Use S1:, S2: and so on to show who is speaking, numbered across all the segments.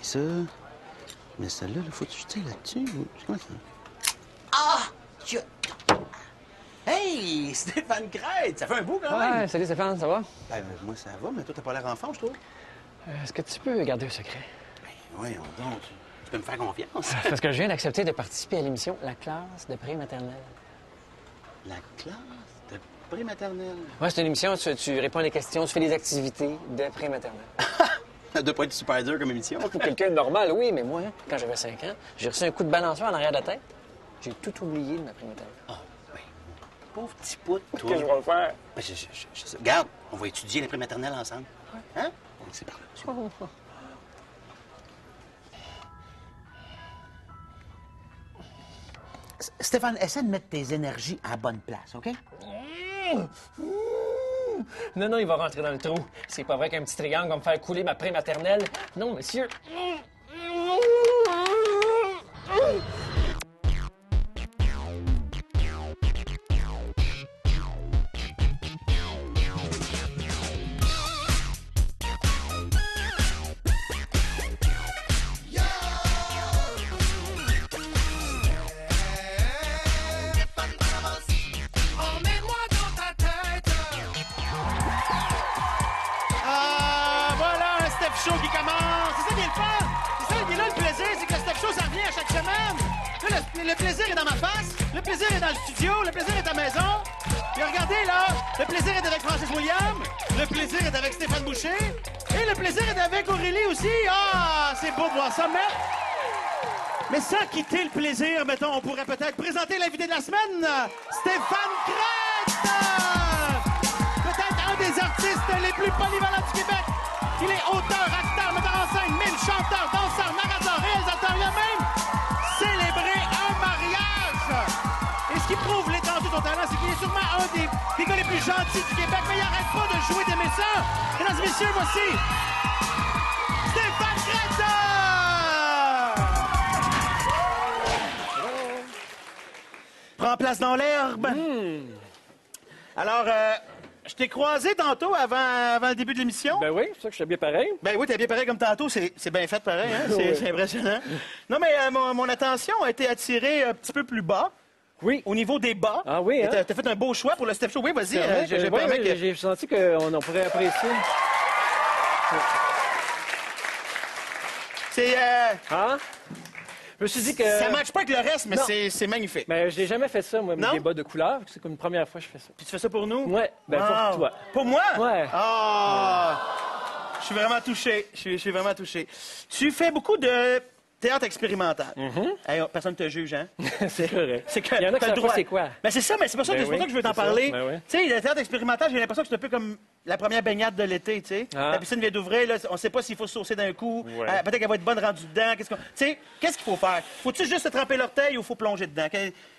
S1: ça. Mais celle-là, faut que tu jeter là-dessus. Comment ça?
S2: Ah! Hey, Stéphane Crête! Ça fait un bout, quand même!
S3: Ouais, salut Stéphane, ça va?
S1: Ben, moi, ça va, mais toi, t'as pas l'air en forme, je trouve.
S3: Est-ce que tu peux garder un secret?
S1: Ben, voyons donc, tu peux me faire confiance.
S3: Parce que je viens d'accepter de participer à l'émission La classe de pré-maternelle.
S1: La classe de pré-maternelle.
S3: Ouais, c'est une émission, tu réponds à des questions, tu fais des activités de pré-maternelle.
S1: Ça doit pas être super dur comme émission.
S3: Pour quelqu'un de normal, oui, mais moi, quand j'avais 5 ans, j'ai reçu un coup de balancier en arrière de la tête. J'ai tout oublié de ma pré-maternelle.
S1: Ah, ben, pauvre petit pout, toi.
S3: Qu'est-ce que je vais faire?
S1: Ben, regarde, on va étudier les pré-maternelles ensemble. Hein? C'est par là. Stéphane, essaie de mettre tes énergies à bonne place, OK?
S3: Non, il va rentrer dans le trou. C'est pas vrai qu'un petit triangle va me faire couler ma pré-maternelle. Non, monsieur.
S2: Voilà un Steph Show qui commence! C'est ça qui est le fun! C'est ça qui est là le plaisir, c'est que le Steph Show, ça revient à chaque semaine! Là, le plaisir est dans ma face, le plaisir est dans le studio, le plaisir est à la maison. Puis regardez, là, le plaisir est avec Francis William, le plaisir est avec Stéphane Boucher, et le plaisir est avec Aurélie aussi. Ah, c'est beau de voir ça, mais sans quitter le plaisir, mettons, on pourrait peut-être présenter l'invité de la semaine, Stéphane Crête! Peut-être un des artistes les plus polyvalents du Québec. Il est auteur, acteur, metteur en scène, mime, chanteur, danseur, narrateur, réalisateur. Il a même célébré un mariage. Et ce qui prouve l'étendue de son talent, c'est qu'il est sûrement un des gars les plus gentils du Québec, mais il arrête pas de jouer d'aimer ça. Mesdames et messieurs, voici Stéphane Crête! Prends place dans l'herbe. Alors, je t'ai croisé tantôt avant le début de l'émission.
S3: Ben oui, c'est ça que je suis bien pareil.
S2: Ben oui, t'es bien pareil comme tantôt. C'est bien fait pareil, hein? C'est impressionnant. Non, mais mon attention a été attirée un petit peu plus bas.
S3: Oui.
S2: Au niveau des bas.
S3: Ah oui, hein?
S2: T'as fait un beau choix pour le Step Show. Oui, vas-y. Je
S3: Ouais,
S2: permets que...
S3: J'ai senti qu'on pourrait apprécier.
S2: C'est...
S3: Hein? Je me suis dit que...
S2: Ça matche pas avec le reste, mais
S3: Non.
S2: c'est magnifique.
S3: Mais je n'ai jamais fait ça, moi,
S2: Non?
S3: des bas de couleur. C'est comme une première fois que je fais ça.
S2: Puis tu fais ça pour nous?
S3: Ouais, ben
S2: Wow.
S3: pour toi.
S2: Pour moi?
S3: Ouais.
S2: Ah! Je suis vraiment touché. Je suis vraiment touché. Tu fais beaucoup de théâtre expérimental. Hey, personne ne te juge, hein?
S3: C'est vrai.
S2: C'est que
S3: Il y en a qui
S2: t'as le
S3: savent
S2: droit.
S3: pas c'est quoi.
S2: Ben c'est ça, mais c'est pour ça,
S3: Ben
S2: c'est pour
S3: oui,
S2: ça que je veux t'en
S3: c'est ça.
S2: parler.
S3: Ben oui.
S2: Tu sais, le théâtre expérimental, j'ai l'impression que c'est un peu comme la première baignade de l'été, tu sais.
S3: Ah.
S2: La piscine vient d'ouvrir, là, on sait pas s'il faut se saucer d'un coup.
S3: Ouais.
S2: Peut-être qu'elle va être bonne rendue dedans. Tu sais, qu'est-ce qu'il faut faire? Faut-tu juste se tremper l'orteil ou faut plonger dedans?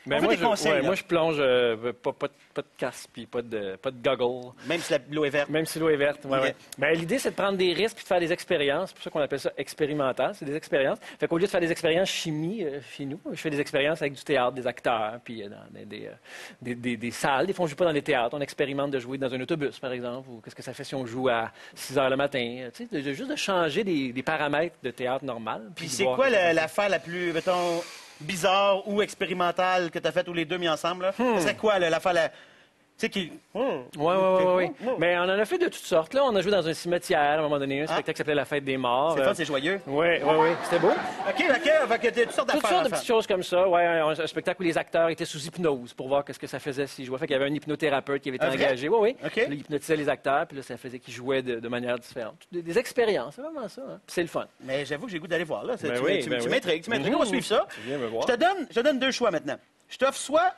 S3: Ben
S2: On veut
S3: moi,
S2: des conseils, là.
S3: moi, je plonge pas de casque puis pas de goggles.
S2: Même si l'eau est verte.
S3: Même si l'eau est verte. Ouais,
S2: Ok.
S3: ouais. Ben, l'idée, c'est de prendre des risques puis de faire des expériences. C'est pour ça qu'on appelle ça expérimental. C'est des expériences. Fait qu'au lieu de faire des expériences chimie chez nous, je fais des expériences avec du théâtre, des acteurs, puis dans des salles. Des fois, on ne joue pas dans les théâtres. On expérimente de jouer dans un autobus, par exemple. Ou qu'est-ce que ça fait si on joue à 6 h le matin. Tu sais, juste de changer des paramètres de théâtre normal.
S2: Puis
S3: de
S2: c'est
S3: voir
S2: quoi
S3: qu'est-ce que ça fait.
S2: l'affaire la plus, mettons, bizarre ou expérimentale que t'as faite tous les deux mis ensemble, là? Ça serait quoi, l'affaire la... Tu sais, qui...
S3: Oui. Mais on en a fait de toutes sortes. Là, on a joué dans un cimetière à un moment donné, un spectacle qui s'appelait La Fête des Morts.
S2: C'est fun, c'est joyeux.
S3: Oui. C'était beau.
S2: OK, fait que t'as toutes sortes
S3: Toutes
S2: d'affaires
S3: sortes
S2: à
S3: de
S2: faire.
S3: petites choses comme ça. Ouais, un spectacle où les acteurs étaient sous hypnose pour voir qu'est-ce que ça faisait s'ils jouaient. Fait qu'il y avait un hypnothérapeute qui avait été
S2: Un vrai?
S3: engagé. Oui.
S2: OK.
S3: Puis là, il hypnotisait les acteurs, puis là, ça faisait qu'ils jouaient de manière différente. Des expériences, c'est vraiment ça. Hein. Puis c'est le fun.
S2: Mais j'avoue que j'ai le goût d'aller voir, là.
S3: Ben
S2: Tu
S3: oui.
S2: m'intrigues. On va suivre ça.
S3: Tu viens me voir.
S2: Je te donne deux choix maintenant. Je t'offre soit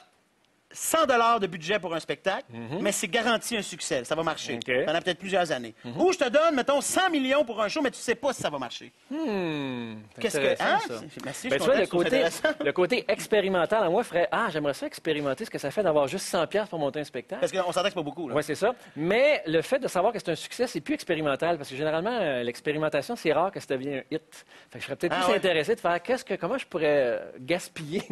S2: 100 $ de budget pour un spectacle, mais c'est garanti un succès. Ça va marcher
S3: OK.
S2: pendant peut-être plusieurs années. Ou je te donne, mettons, 100 millions pour un show, mais tu sais pas si ça va marcher. Qu'est-ce que...
S3: Intéressant, ça.
S2: Merci,
S3: Ben,
S2: je
S3: tu
S2: suis
S3: vois,
S2: content, je trouve ça intéressant.
S3: le côté expérimental, à moi, ferait j'aimerais ça expérimenter ce que ça fait d'avoir juste 100 $ pour monter un spectacle.
S2: Parce qu'on s'entend que c'est pas beaucoup, là.
S3: Oui, c'est ça. Mais le fait de savoir que c'est un succès, c'est plus expérimental. Parce que généralement, l'expérimentation, c'est rare que ça devienne un hit. Fait que je serais peut-être plus
S2: ouais.
S3: intéressé de faire comment je pourrais gaspiller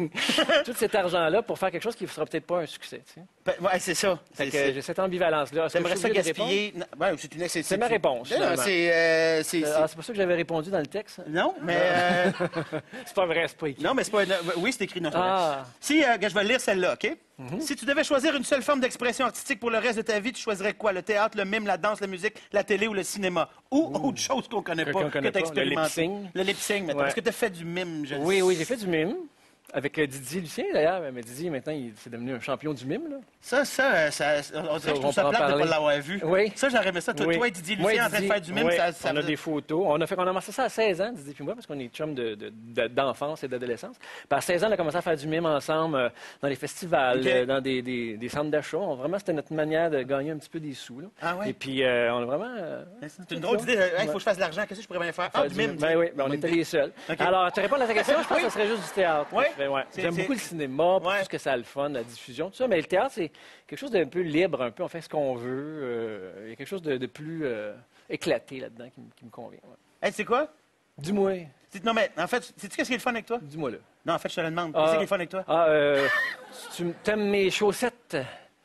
S3: tout cet argent-là pour faire quelque chose qui sera peut-être pas un succès. Tu sais.
S2: Ouais, c'est ça.
S3: Fait que j'ai cette ambivalence-là. Est-ce que
S2: T'aimerais
S3: je
S2: ça
S3: suis obligé de
S2: gaspiller... Ouais, c'est une
S3: C'est ma réponse,
S2: Non,
S3: finalement.
S2: c'est
S3: c'est pas ça que j'avais répondu dans le texte?
S2: Non, mais...
S3: C'est pas vrai, c'est pas écrit.
S2: Non, mais c'est pas... Oui, c'est écrit. Non, c'est vrai.
S3: Ah.
S2: Si, je vais lire celle-là, OK? Si tu devais choisir une seule forme d'expression artistique pour le reste de ta vie, tu choisirais quoi? Le théâtre, le mime, la danse, la musique, la télé ou le cinéma? Ou autre chose qu'on connaît pas,
S3: Qu'on connaît
S2: que tu
S3: pas, le
S2: expérimenté?
S3: lip-sync.
S2: Le lip-sync, mettons.
S3: Ouais.
S2: Parce que tu as fait du mime, je
S3: Oui, oui, j'ai fait du mime. Avec Didier Lucien, d'ailleurs. Mais Didier, maintenant, c'est devenu un champion du mime. Là.
S2: Ça, on dirait que je trouve ça
S3: on
S2: plate
S3: pourra
S2: de
S3: en
S2: ne pas
S3: parler.
S2: l'avoir vu.
S3: Oui.
S2: Ça, j'aurais aimé ça. Toi,
S3: Oui.
S2: toi et Didier
S3: Moi,
S2: Lucien en train de
S3: Didier,
S2: faire du mime,
S3: oui,
S2: ça
S3: on a des photos. On a commencé ça à 16 ans, Didier puis moi, parce qu'on est chums d'enfance et d'adolescence. Puis à 16 ans, on a commencé à faire du mime ensemble dans les festivals,
S2: OK.
S3: dans des centres d'achat. Vraiment, c'était notre manière de gagner un petit peu des sous. Là.
S2: Ah ouais?
S3: Et puis, on a vraiment...
S2: C'est une drôle d'idée. Il faut que je fasse de l'argent. Qu'est-ce que je pourrais bien faire? Ah, du mime.
S3: Ben oui, ben on était les seuls.
S2: OK.
S3: Alors, tu réponds à ta question, je pense que ce serait juste du théâtre.
S2: Oui.
S3: Ouais.
S2: C'est-
S3: J'aime
S2: c'est-
S3: beaucoup le cinéma, pour
S2: Ouais.
S3: tout ce que ça a le fun, la diffusion, tout ça, mais le théâtre, c'est quelque chose d'un peu libre, un peu, on fait ce qu'on veut. Il y a quelque chose de plus éclaté là-dedans qui me convient. Ouais.
S2: Hey, c'est quoi?
S3: Dis-moi,
S2: Non, mais en fait, sais-tu qu'est-ce qui est le fun avec toi?
S3: dis-moi là.
S2: Non, en fait, je te le demande.
S3: Ah.
S2: Qu'est-ce qui est le fun avec toi?
S3: Tu t'aimes mes chaussettes?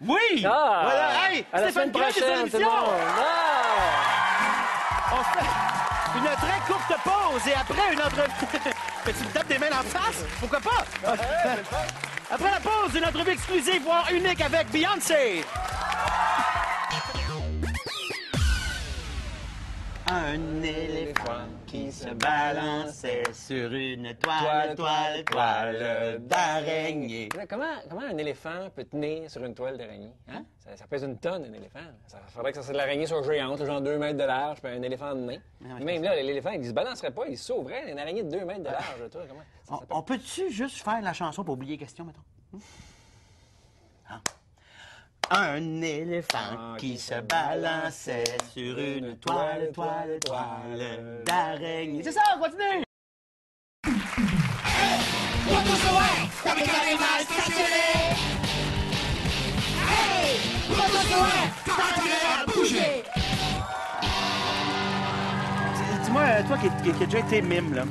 S2: Oui!
S3: Ah!
S2: Voilà! Hey!
S3: À la
S2: Stéphane
S3: semaine
S2: Grant des
S3: prochaine, tout le
S2: émissions!
S3: monde! Ah!
S2: On se fait une très courte pause et après une entrevue... Tu me tapes des mains en face? Pourquoi pas? Après la pause, une entrevue exclusive, voire unique avec Beyoncé. Un éléphant qui se balançait sur une toile d'araignée.
S3: Comment un éléphant peut tenir sur une toile d'araignée? Hein? Ça pèse une tonne, un éléphant. Ça faudrait que ça soit de l'araignée sur géante, genre 2 mètres de large, puis un éléphant de nain. Même là, l'éléphant, il se balancerait pas, il se sauverait. Une araignée de 2 mètres de large, toi, comment? Ça s'appelle?
S1: On peut-tu juste faire la chanson pour oublier les questions, mettons? Un éléphant qui se balançait sur une toile d'araignée. C'est ça, continue!
S2: Dis-moi, toi qui as déjà été mime, là.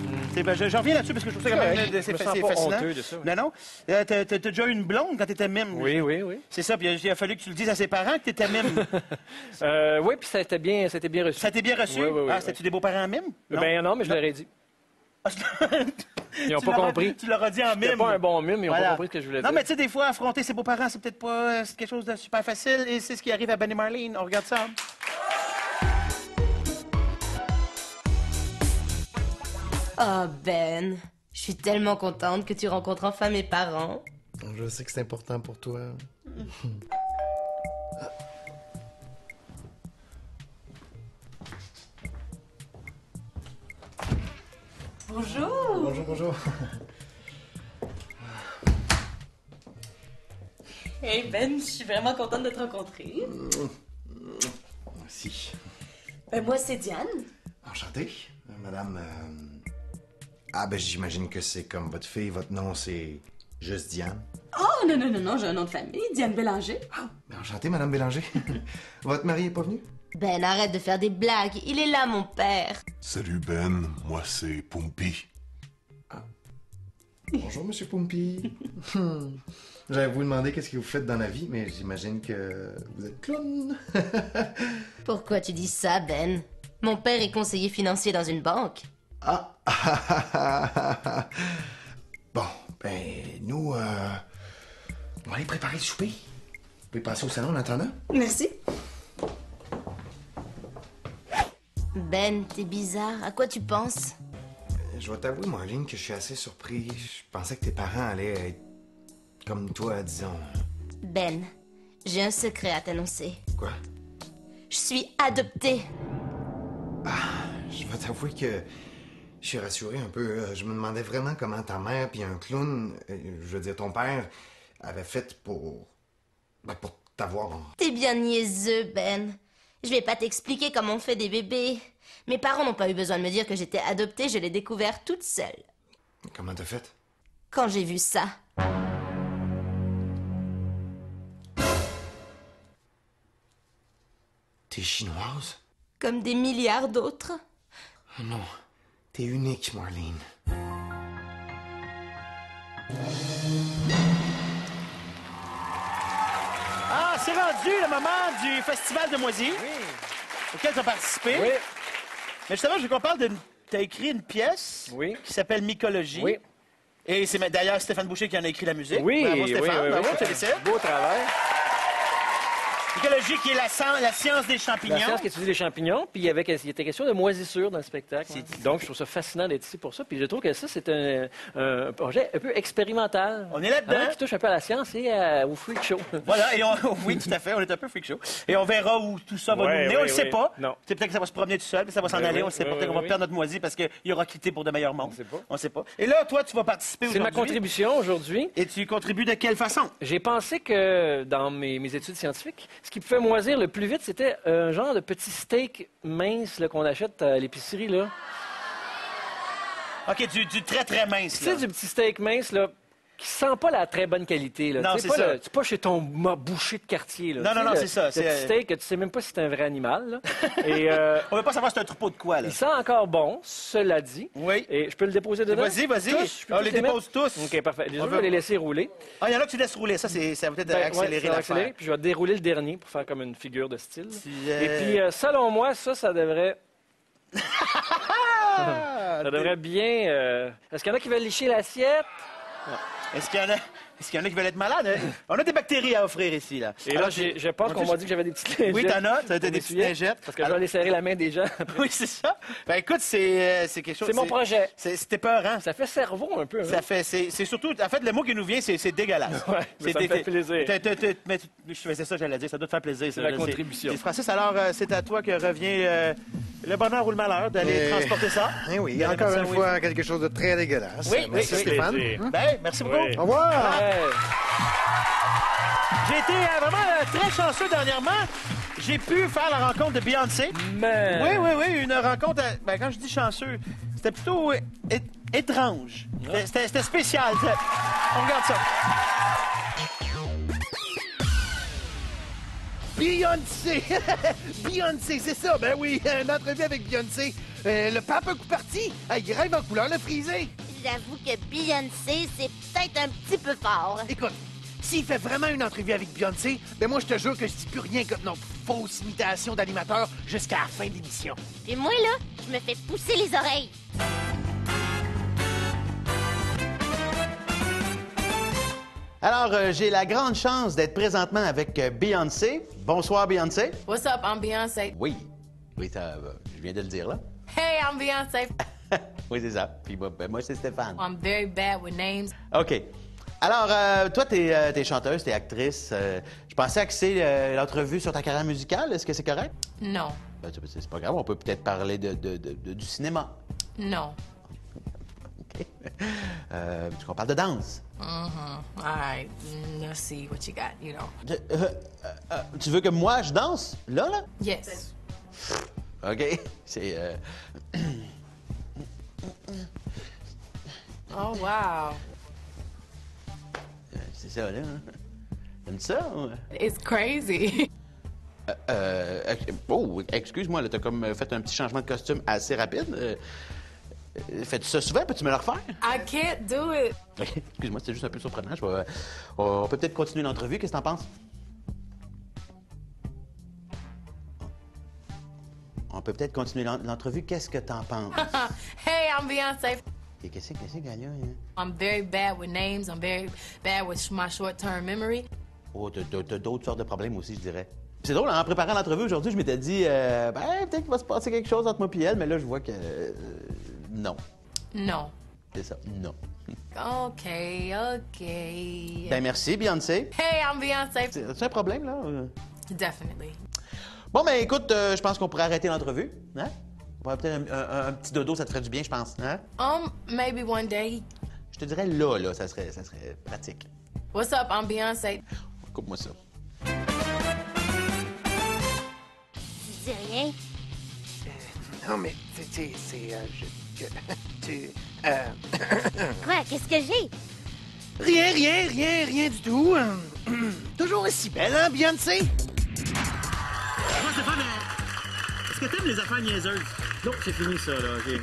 S2: Ben, je reviens là-dessus parce que je trouve ça quand même
S3: Ouais,
S2: c'est
S3: je me sens pas
S2: fascinant.
S3: honteux de ça, oui.
S2: Non, non. T'as déjà eu une blonde quand t'étais mime?
S3: Oui, oui, oui.
S2: C'est ça, puis il a fallu que tu le dises à ses parents que t'étais mime.
S3: Oui, puis ça a été bien reçu.
S2: Ça t'est bien reçu?
S3: Oui, oui, oui,
S2: Ah,
S3: oui.
S2: c'était-tu des beaux-parents mimes?
S3: Ben non, mais je leur ai dit. Ils n'ont
S2: Tu
S3: pas
S2: leur as-
S3: compris.
S2: Tu leur as dit en
S3: C'était
S2: mime.
S3: pas un bon mime, ils n'ont
S2: Voilà.
S3: pas compris ce que je voulais
S2: Non,
S3: dire.
S2: mais tu sais, des fois, affronter ses beaux-parents, c'est peut-être pas c'est quelque chose de super facile. Et c'est ce qui arrive à Ben et Marlene. On regarde ça.
S4: Oh Ben, je suis tellement contente que tu rencontres enfin mes parents.
S5: Je sais que c'est important pour toi.
S4: Bonjour.
S5: Bonjour, bonjour.
S4: Hey Ben, je suis vraiment contente de te rencontrer.
S5: Merci.
S4: Ben moi c'est Diane.
S5: Enchanté, madame. Ah, ben j'imagine que c'est comme votre fille, votre nom c'est juste Diane.
S6: Oh, non, j'ai un nom de famille, Diane Bélanger.
S5: Ben, enchanté, madame Bélanger. Votre mari est pas venu?
S4: Ben arrête de faire des blagues, il est là mon père.
S7: Salut Ben, moi c'est Pompey.
S5: Bonjour, monsieur Pompey. J'allais vous demander qu'est-ce que vous faites dans la vie, mais j'imagine que vous êtes clown.
S4: Pourquoi tu dis ça Ben? Mon père est conseiller financier dans une banque.
S5: Ah! Bon, ben, nous, on va aller préparer le souper. Vous pouvez passer au salon en attendant?
S6: Merci.
S4: Ben, t'es bizarre, à quoi tu penses?
S5: Je vais t'avouer, Marlene, que je suis assez surpris. Je pensais que tes parents allaient être comme toi, disons.
S4: Ben, j'ai un secret à t'annoncer.
S5: Quoi?
S4: Je suis adoptée.
S5: Je vais t'avouer que je suis rassuré un peu. Je me demandais vraiment comment ta mère puis un clown, je veux dire ton père, avait fait pour t'avoir.
S4: T'es bien niaiseux, Ben. Je vais pas t'expliquer comment on fait des bébés. Mes parents n'ont pas eu besoin de me dire que j'étais adoptée, je l'ai découvert toute seule.
S5: Comment t'as fait?
S4: Quand j'ai vu ça.
S5: T'es chinoise?
S4: Comme des milliards d'autres.
S5: Oh non, t'es unique, Marlene.
S2: C'est rendu le moment du Festival de Moisy, auquel tu as participé.
S3: Oui.
S2: Mais justement, je veux qu'on parle de... Tu as écrit une pièce
S3: Oui.
S2: qui s'appelle Mycologie.
S3: Oui.
S2: Et c'est d'ailleurs Stéphane Boucher qui en a écrit la musique.
S3: Oui,
S2: Bravo,
S3: oui,
S2: Stéphane.
S3: oui,
S2: Bravo,
S3: oui.
S2: je te félicite.
S3: Beau travail.
S2: Mycologie qui est la science des champignons.
S3: La science qui étudie les champignons, puis il était question de moisissure dans le spectacle. Donc, je trouve ça fascinant d'être ici pour ça. Puis je trouve que ça, c'est un projet un peu expérimental.
S2: On est là-dedans.
S3: Qui touche un peu à la science et au freak show.
S2: Voilà, et oui, tout à fait, on est un peu freak show. Et on verra où tout ça va nous mener. On le sait pas.
S3: Non.
S2: C'est peut-être que ça va se promener tout seul, puis ça va s'en aller. On ne sait pas. Peut-être qu'on va perdre notre moisi parce qu'il y aura quitté pour de meilleurs mondes. On ne sait pas. Et là, toi, tu vas participer
S3: C'est
S2: aujourd'hui.
S3: ma contribution aujourd'hui.
S2: Et tu contribues de quelle façon?
S3: J'ai pensé que dans mes études scientifiques, ce qui pouvait moisir le plus vite, c'était un genre de petit steak mince là, qu'on achète à l'épicerie. Là.
S2: OK, du très, très mince.
S3: Tu sais, du petit steak mince là, qui sent pas la très bonne qualité. Là.
S2: Non,
S3: Tu sais,
S2: c'est ça.
S3: C'est pas chez ton boucher de quartier. Là.
S2: Non,
S3: Tu sais,
S2: non,
S3: le-
S2: c'est ça,
S3: Le
S2: c'est-
S3: petit steak, tu sais même pas si c'est un vrai animal. Là. Et
S2: On veut pas savoir si c'est un troupeau de quoi, là.
S3: il sent encore bon, cela dit.
S2: Oui.
S3: Et je peux le déposer dedans?
S2: Vas-y, vas-y.
S3: Tous? Je peux
S2: On
S3: tous
S2: les
S3: mettre?
S2: dépose tous.
S3: OK, parfait. Déjà,
S2: On
S3: je
S2: veut-
S3: vais les laisser rouler.
S2: Ah, il y en a que tu laisses rouler. Ça va peut-être
S3: Ben, ouais,
S2: accélérer
S3: ça va accélérer,
S2: l'affaire.
S3: puis je vais dérouler le dernier pour faire comme une figure de style.
S2: euh,
S3: Et puis, selon moi, ça devrait...
S2: Ah!
S3: Ça devrait bien... Est-ce qu'il y en a qui veulent licher l'assiette?
S2: Est-ce qu'il y en a... Est-ce qu'il y en a qui veulent être malades? Hein? On a des bactéries à offrir ici, là.
S3: Et là,
S2: Alors,
S3: je pense qu'on m'a dit que j'avais des petites lingettes.
S2: Oui, t'en as. T'as
S3: pour
S2: des petites
S3: m'essuyer,
S2: lingettes.
S3: Parce que je vais aller serrer la main des gens.
S2: Oui, c'est ça. Ben écoute, c'est quelque chose...
S3: C'est mon projet.
S2: C'était peur, hein?
S3: Ça fait cerveau un peu. Hein?
S2: Ça fait... C'est surtout... En fait, le mot qui nous vient, c'est dégueulasse.
S3: Ouais, mais ça me fait plaisir.
S2: Mais je faisais ça, j'allais dire. Ça doit te faire plaisir.
S3: C'est la contribution.
S2: Francis, alors, c'est à toi que revient le bonheur ou le malheur d'aller transporter ça.
S5: Eh oui,
S2: Dans la
S5: encore une
S2: maison
S5: fois, quelque chose de très dégueulasse.
S2: Oui,
S5: Merci,
S2: oui,
S5: Stéphane.
S3: plaisir.
S2: Ben, merci beaucoup.
S3: Oui.
S5: Au revoir.
S3: Ouais.
S2: J'ai été vraiment très chanceux dernièrement. J'ai pu faire la rencontre de Beyoncé.
S3: Mais...
S2: Oui, une rencontre... Ben, quand je dis chanceux, c'était plutôt étrange. C'était spécial. On regarde ça.
S8: Beyoncé! Beyoncé, c'est ça, ben oui, une entrevue avec Beyoncé. Le pape un coup parti, il rêve en couleur, le frisé.
S4: J'avoue que Beyoncé, c'est peut-être un petit peu fort.
S8: Écoute, s'il fait vraiment une entrevue avec Beyoncé, ben moi je te jure que je dis plus rien comme notre fausse imitation d'animateur jusqu'à la fin de l'émission.
S4: Et moi, là, je me fais pousser les oreilles.
S2: Alors, j'ai la grande chance d'être présentement avec Beyoncé. Bonsoir, Beyoncé.
S9: What's up? I'm Beyonce.
S2: Oui, ça, je viens de le dire, là.
S9: Hey, I'm Beyonce.
S2: Oui, c'est ça. Puis moi, c'est Stéphane.
S9: I'm very bad with names.
S2: OK. Alors, toi, t'es chanteuse, t'es actrice. Je pensais axer l'entrevue sur ta carrière musicale. Est-ce que c'est correct?
S9: No.
S2: Ben, c'est pas grave, on peut peut-être parler du cinéma.
S9: No.
S2: OK. Parce qu'on parle de danse.
S9: All right. Let's see what you got, you know.
S2: Tu veux que moi, je danse? Là?
S9: Yes.
S2: OK. C'est...
S9: Oh, wow.
S2: c'est ça, là. T'aimes ça? Ou...
S9: It's crazy.
S2: Oh, excuse-moi, là, t'as comme fait un petit changement de costume assez rapide. Fais-tu ça souvent? Peux-tu me le refaire?
S9: I can't do it.
S2: Excuse-moi, c'est juste un peu surprenant. On peut peut-être continuer l'entrevue. Qu'est-ce que t'en penses? On peut peut-être continuer l'entrevue. Qu'est-ce que t'en penses?
S9: Hey, I'm Beyonce.
S2: Et qu'est-ce qu'elle a? Hein?
S9: I'm very bad with names. I'm very bad with my short-term memory.
S2: Oh, t'as d'autres sortes de problèmes aussi, je dirais. C'est drôle, en préparant l'entrevue aujourd'hui, je m'étais dit, peut-être qu'il va se passer quelque chose entre moi et elle, mais là, je vois que... non.
S9: No.
S2: C'est ça, non.
S9: OK.
S2: Ben merci, Beyoncé.
S9: Hey, I'm Beyonce.
S2: C'est un problème, là?
S9: Definitely.
S2: Bon, ben écoute, je pense qu'on pourrait arrêter l'entrevue. Hein? On pourrait peut-être un petit dodo, ça te ferait du bien, je pense. Hein?
S9: Maybe one day.
S2: Je te dirais là, ça serait pratique.
S9: What's up? I'm Beyonce.
S2: Coupe-moi ça.
S4: Tu dis rien?
S8: Non, mais c'est...
S4: Quoi? Qu'est-ce que j'ai?
S8: Rien du tout. Toujours aussi belle, hein, Beyoncé?
S2: Moi, Stéphane, est-ce que t'aimes les affaires niaiseuses? Non, c'est fini ça, là. OK.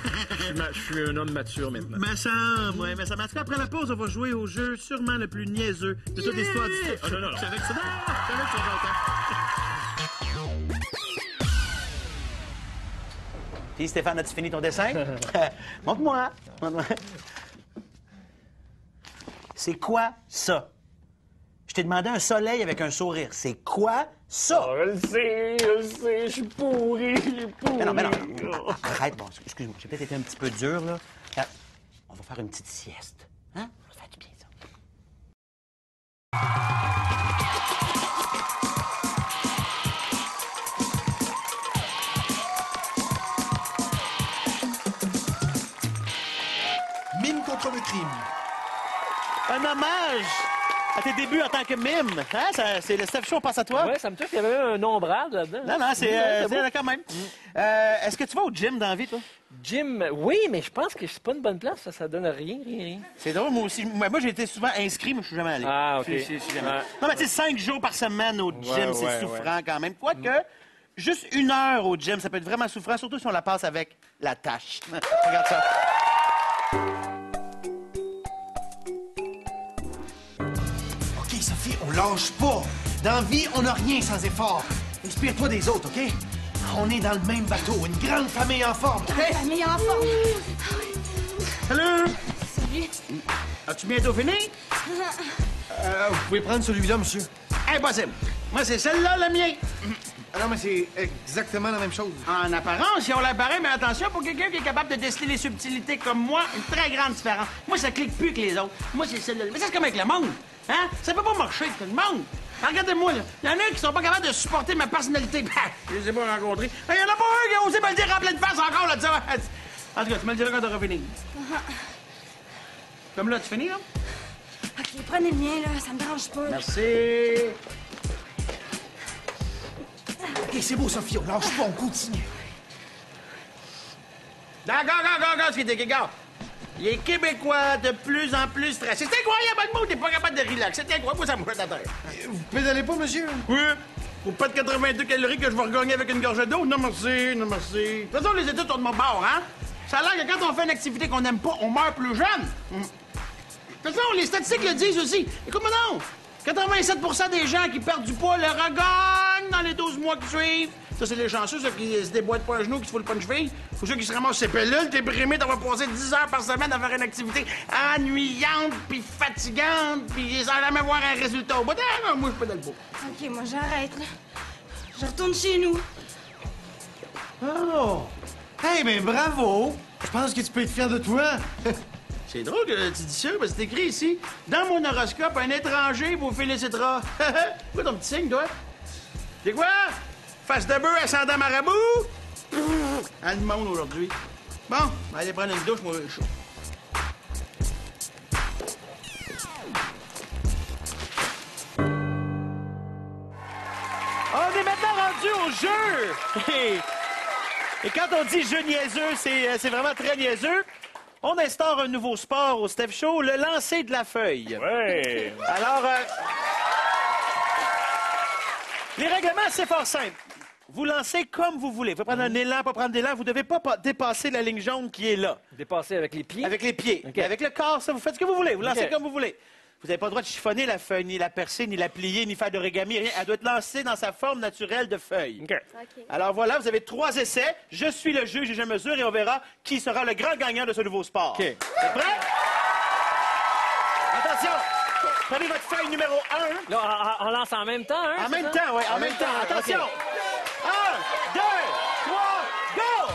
S2: Je suis un homme mature maintenant. Me semble, ouais. Mais ça m'a dit qu'après la pause, on va jouer au jeu sûrement le plus niaiseux de toute l'histoire du... Ah non, non, non. Je savais que ça... Je savais que ça content.
S1: Puis, Stéphane, as-tu fini ton dessin? Montre-moi. Montre-moi. C'est quoi ça? Je t'ai demandé un soleil avec un sourire. C'est quoi ça?
S3: Oh, je le sais, je suis pourri,
S1: Mais non. Arrête, bon, excuse-moi, j'ai peut-être été un petit peu dur, là. On va faire une petite sieste. Hein? Ça va faire du bien, ça.
S8: Mime contre le crime.
S2: Un hommage à tes débuts en tant que mime. Hein? C'est le Steph Show, on pense à toi.
S3: Oui, ça me touche, il y avait même un ombrage là-dedans.
S2: Non, c'est quand même. Est-ce que tu vas au gym dans la vie, toi?
S3: Gym, oui, mais je pense que c'est pas une bonne place, ça donne rien.
S2: C'est drôle, moi aussi. Moi, j'ai été souvent inscrit, mais je suis jamais allé.
S3: Ah, OK.
S2: Je suis jamais allé.
S3: Ouais.
S2: Non, mais tu sais, 5 jours par semaine au gym, c'est souffrant quand même. Quoique, juste 1 heure au gym, ça peut être vraiment souffrant, surtout si on la passe avec la tâche. Regarde ça.
S8: OK, Sophie, on lâche pas. Dans la vie, on n'a rien sans effort. Inspire-toi des autres, OK? On est dans le même bateau, une grande famille en forme, OK?
S6: Famille en forme.
S2: Salut!
S6: Salut.
S2: As-tu bientôt fini?
S8: Vous pouvez prendre celui-là, monsieur.
S2: Impossible. Moi, c'est celle-là, le mien.
S8: Ah non, mais c'est exactement la même chose.
S2: En apparence, ils ont l'air pareil, mais attention, pour quelqu'un qui est capable de déceler les subtilités comme moi, une très grande différence. Moi, ça clique plus que les autres. Moi, c'est celle-là. Mais ça, c'est comme avec le monde. Hein? Ça peut pas marcher avec tout le monde. Regardez-moi, là. Il y en a qui sont pas capables de supporter ma personnalité. Je les ai pas rencontrés. Il y en a pas un qui a osé me le dire en pleine face encore, là, ça. En tout cas, tu me le diras quand t'auras fini. Comme là, tu finis, là?
S6: OK, prenez le mien, là, ça me dérange pas.
S2: Merci.
S8: OK, c'est beau, Sophie, on lâche pas, on continue.
S2: D'accord, gars. Les Québécois de plus en plus stressés. C'est incroyable, le monde n'est pas capable de relaxer. C'est incroyable, moi, ça me fait la tête.
S8: Vous pédalez pas, monsieur?
S2: Oui. Pour pas de 82 calories que je vais regagner avec une gorgée d'eau. Non, merci, non, merci. De toute façon, les études sont de mon bord, hein? Ça a l'air que quand on fait une activité qu'on n'aime pas, on meurt plus jeune. De toute façon, les statistiques le disent aussi. Écoute-moi non! 87 des gens qui perdent du poids le regagnent dans les 12 mois qui suivent. Ça, c'est les chanceux, ceux qui se déboîtent pas un genou, qui se foulent pas une cheville. Faut ceux qui se ramassent ces pellules, déprimés d'avoir passé 10 heures par semaine à faire une activité ennuyante, puis fatigante, puis sans jamais voir un résultat au bout. Ah, non, moi, je pédale pas.
S6: OK, moi, j'arrête, là. Je retourne chez nous.
S8: Oh! Hey, mais bravo! Je pense que tu peux être fier de toi.
S2: C'est drôle que tu dis ça, parce que c'est écrit ici. Dans mon horoscope, un étranger vous félicitera. Quoi ton petit signe, toi? C'est quoi? Face de bœuf ascendant marabout? À le monde aujourd'hui. Bon, on va aller prendre une douche, moi, je suis chaud. On est maintenant rendu au jeu! Et quand on dit jeu niaiseux, c'est vraiment très niaiseux. On instaure un nouveau sport au Steph Show, le lancer de la feuille.
S3: Ouais.
S2: Alors, les règlements, c'est fort simple. Vous lancez comme vous voulez. Vous pouvez prendre un élan, pas prendre d'élan. Vous ne devez pas dépasser la ligne jaune qui est là.
S3: Dépasser avec les pieds?
S2: Avec les pieds.
S3: OK.
S2: Mais avec le corps, ça, vous faites ce que vous voulez. Vous lancez
S3: OK.
S2: comme vous voulez. Vous n'avez pas le droit de chiffonner la feuille, ni la percer, ni la plier, ni faire d'origami, rien. Elle doit être lancée dans sa forme naturelle de feuille.
S3: OK.
S2: Alors voilà, vous avez 3 essais. Je suis le juge et je mesure et on verra qui sera le grand gagnant de ce nouveau sport.
S3: OK.
S2: Vous êtes prêts? Attention! Prenez votre feuille numéro 1.
S3: Là, on lance en même temps, hein?
S2: En
S3: c'est
S2: même
S3: ça?
S2: temps, oui, en même temps. Attention! 1, 2, 3, go!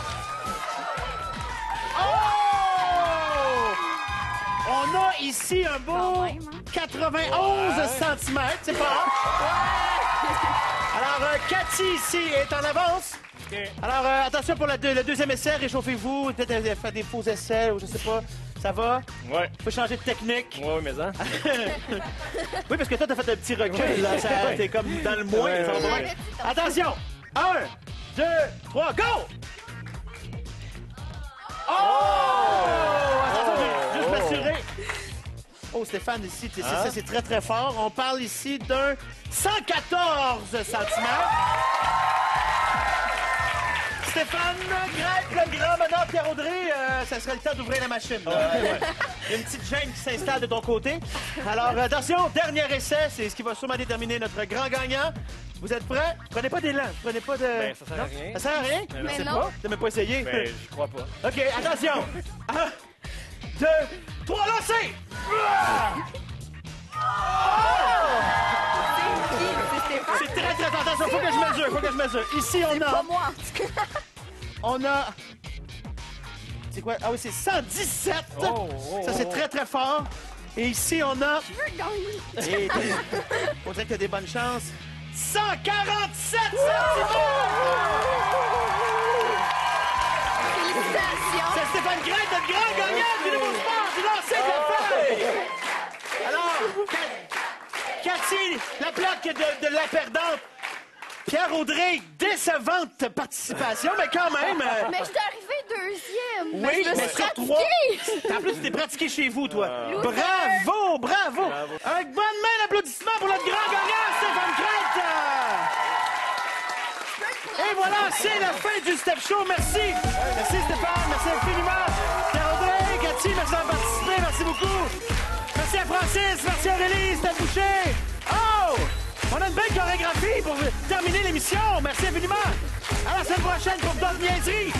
S2: Oh! On a ici un beau 91 cm, c'est pas grave. Alors, Cathy ici est en avance.
S3: OK.
S2: Alors, attention pour le deuxième essai, réchauffez-vous, peut-être faire des faux essais ou je sais pas. Ça va?
S3: Ouais.
S2: Faut changer de technique.
S3: Ouais, mais ça.
S2: Oui, parce que toi, t'as fait un petit recul, là. T'es comme dans le moins.
S3: Ouais,
S2: ça va pas
S3: ouais,
S2: bien. Attention! 1, 2, 3, go! Oh! Attention, je vais juste m'assurer. Oh, Stéphane, ici, ça, c'est très, très fort. On parle ici d'un 114 cm. Stéphane Grec, le grand meneur Pierre-Audrey, ça serait le temps d'ouvrir la machine. Il y a une petite gêne qui s'installe de ton côté. Alors, attention, dernier essai, c'est ce qui va sûrement déterminer notre grand gagnant. Vous êtes prêts? Prenez pas d'élan, prenez pas de...
S3: Ben, ça sert à rien.
S2: Ça sert à rien?
S9: Mais
S2: C'est
S9: non.
S2: pas? T'as même pas essayé?
S3: Ben, je crois pas.
S2: OK, attention! 1, 2, 3, lancez! C'est très, très attention. Faut que je mesure. Ici, on a...
S6: Pas moi, en tout cas.
S2: On a... C'est quoi? Ah oui, c'est 117. Ça, c'est très, très fort. Et ici, on a...
S6: Je veux gagner.
S2: Et... On dirait que t'as des bonnes chances. 147 centimètres!
S6: Félicitations.
S2: C'est Stéphane Grec, notre grand gagnant du nouveau sport du lancer de feuille! Alors, Cathy, la plaque de la perdante. Pierre-Audrey, décevante participation, mais quand même...
S6: Mais je suis arrivée deuxième.
S2: Oui,
S6: je me
S2: mais
S6: suis
S2: sur 3.
S6: pratiquée.
S2: En plus, tu t'es pratiqué chez vous, toi.
S6: Loser.
S2: Bravo! Un bonne main d'applaudissement pour notre grand gagnant, Stéphane Crête! Et voilà, c'est la fin du Step Show. Merci. Merci, Stéphane. Merci infiniment. Pierre-Audrey, Cathy, merci d'avoir participé. Merci beaucoup. Merci à Francis. Merci à Aurélie. C'était Boucher. Oh! On a une belle chorégraphie pour terminer l'émission. Merci infiniment. À la semaine prochaine pour d'autres niaiseries.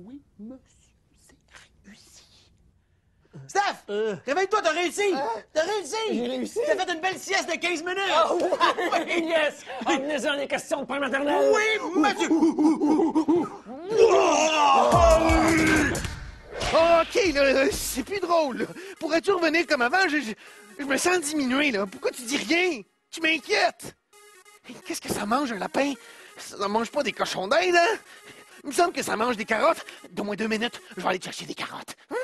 S2: Oui, monsieur, c'est réussi. Steph! Réveille-toi, t'as réussi! T'as réussi!
S3: J'ai réussi!
S2: T'as fait une belle sieste de 15 minutes!
S3: Oh, oui! Yes! Emmenez-en les questions de père maternelle!
S2: Oui, monsieur!
S8: OK, là, c'est plus drôle. Là. Pourrais-tu revenir comme avant? Je me sens diminué, là. Pourquoi tu dis rien? Tu m'inquiètes. Qu'est-ce que ça mange, un lapin? Ça mange pas des cochons d'Inde, hein? Il me semble que ça mange des carottes. Donne-moi 2 minutes, je vais aller te chercher des carottes. Hein?